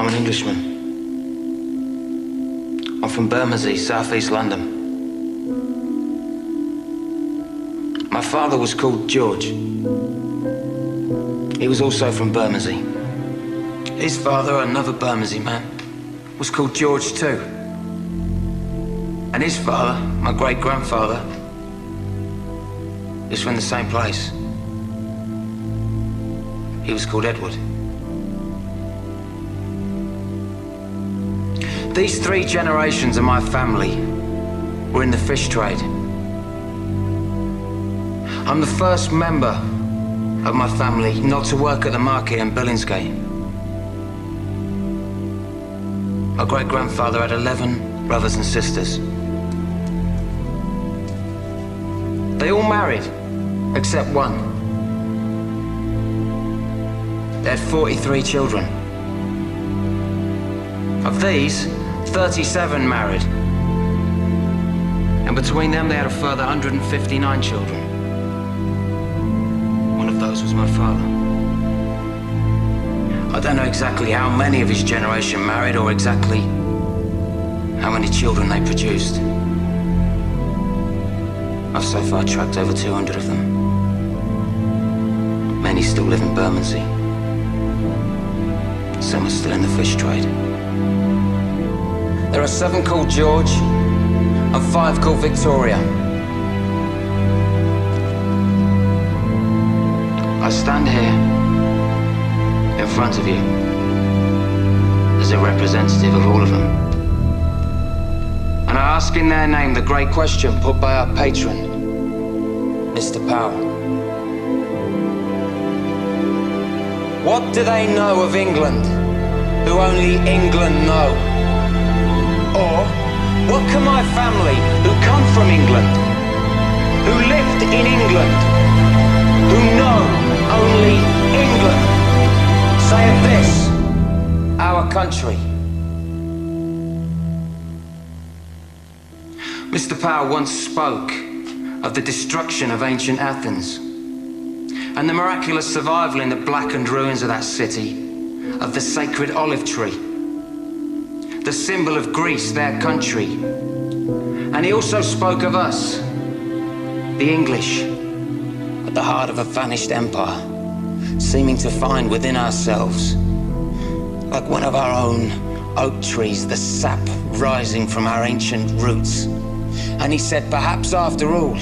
I'm an Englishman. I'm from Bermondsey, southeast London. My father was called George. He was also from Bermondsey. His father, another Bermondsey man, was called George too. And his father, my great-grandfather, is from the same place. He was called Edward. These 3 generations of my family were in the fish trade. I'm the first member of my family not to work at the market in Billingsgate. My great-grandfather had 11 brothers and sisters. They all married, except one. They had 43 children. Of these, 37 married. And between them, they had a further 159 children. One of those was my father. I don't know exactly how many of his generation married or exactly how many children they produced. I've so far tracked over 200 of them. Many still live in Bermondsey. Some are still in the fish trade. There are 7 called George and 5 called Victoria. I stand here in front of you as a representative of all of them. And I ask in their name the great question put by our patron, Mr. Powell. What do they know of England who only England know? Or what can my family who come from England, who lived in England, who know only England, say of this, our country? Mr. Powell once spoke of the destruction of ancient Athens and the miraculous survival in the blackened ruins of that city of the sacred olive tree, the symbol of Greece, their country. And he also spoke of us, the English, at the heart of a vanished empire, seeming to find within ourselves, like one of our own oak trees, the sap rising from our ancient roots. And he said, perhaps after all,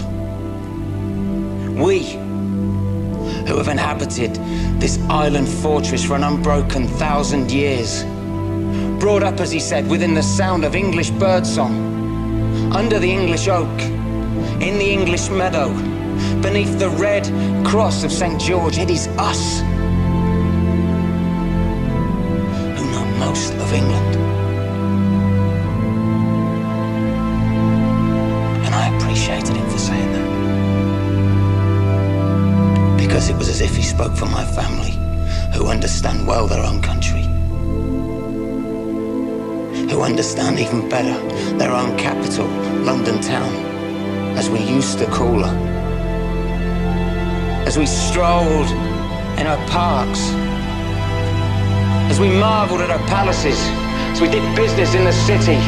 we who have inhabited this island fortress for an unbroken 1,000 years, brought up, as he said, within the sound of English birdsong, under the English oak, in the English meadow, beneath the red cross of St. George, it is us who know most of England. And I appreciated him for saying that, because it was as if he spoke for my family, who understand well their own country, who understand even better their own capital, London town, as we used to call her. As we strolled in her parks, as we marveled at her palaces, as we did business in the city,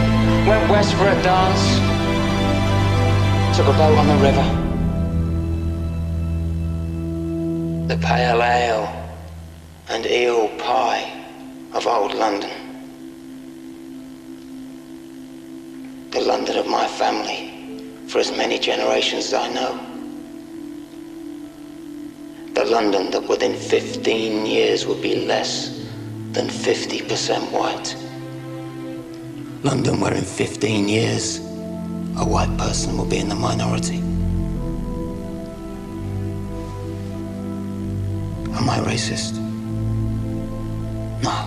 went west for a dance, took a boat on the river. The pale ale and eel pie of old London. The London of my family, for as many generations as I know. The London that within 15 years would be less than 50% white. London where in 15 years, a white person will be in the minority. Am I racist? No.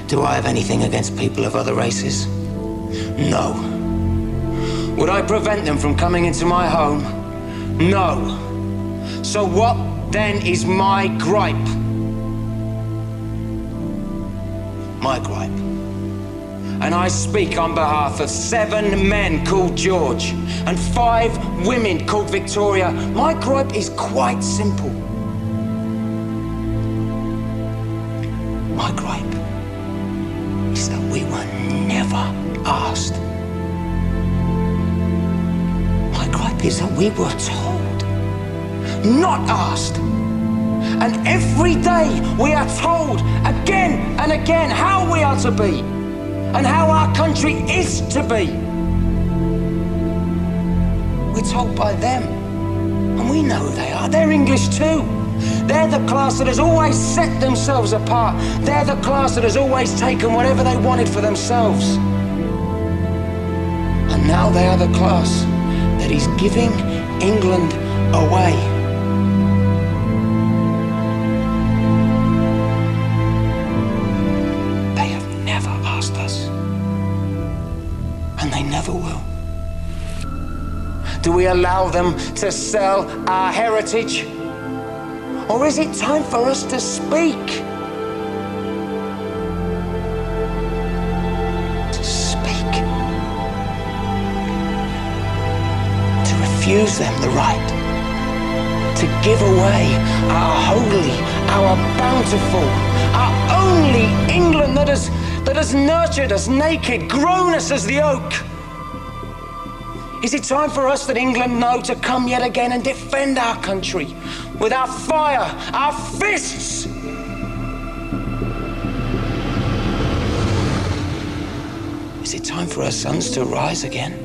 Do I have anything against people of other races? No. Would I prevent them from coming into my home? No. So what then is my gripe? My gripe. And I speak on behalf of 7 men called George and 5 women called Victoria. My gripe is quite simple. My gripe is that we were never asked. My gripe is that we were told, not asked. And every day we are told again and again how we are to be and how our country is to be. We're told by them, and we know who they are. They're English too. They're the class that has always set themselves apart. They're the class that has always taken whatever they wanted for themselves. And now they are the class that is giving England away. They have never asked us, and they never will. Do we allow them to sell our heritage? Or is it time for us to speak? To speak. To refuse them the right to give away our holy, our bountiful, our only England that has nurtured us naked, grown us as the oak. Is it time for us that England know to come yet again and defend our country with our fire, our fists? Is it time for our sons to rise again?